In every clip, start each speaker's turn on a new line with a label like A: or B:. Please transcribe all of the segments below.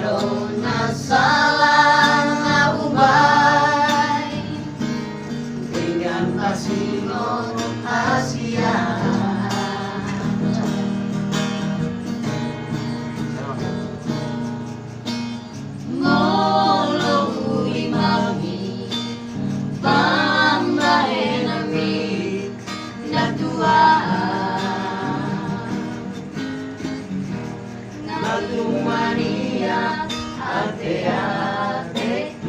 A: Karena salah ubay dengan pasingon Asia. Ngolo uli mami pambahe nami natua natumania ate-ate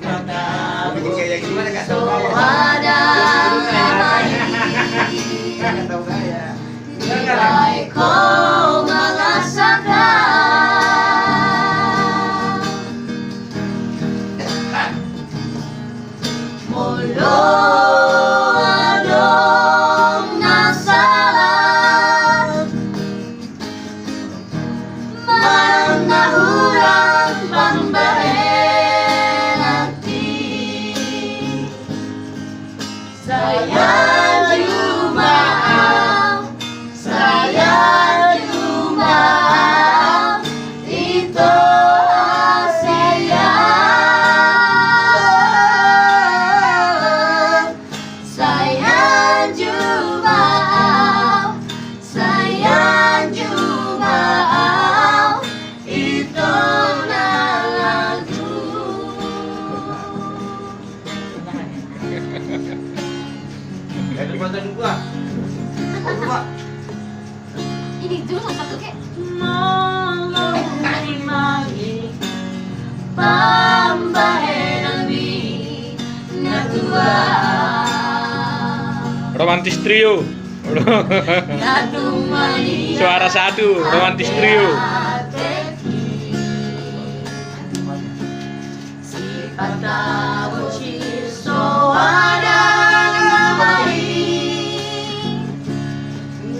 A: kata so ada nilai kau merasakan mulu adong nasalah marang nahurang pambahe nanti saya jumaam itu Asia. Saya jumaam itu lagu.
B: Dari konten gua. Gua.
A: Ini dulu satu kek. Monggo mari pambahe nami natua.
C: Romantis trio. Suara satu, romantis trio.
A: Sifat tahu so ada baik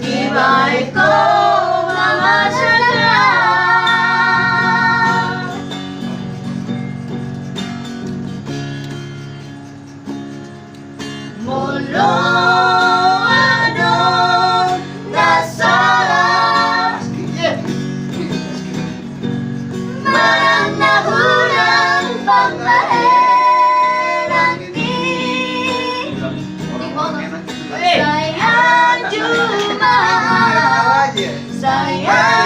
A: di baik kau merasakan mulu adong nasalah marang nahurang pambahe nanti saya jumaam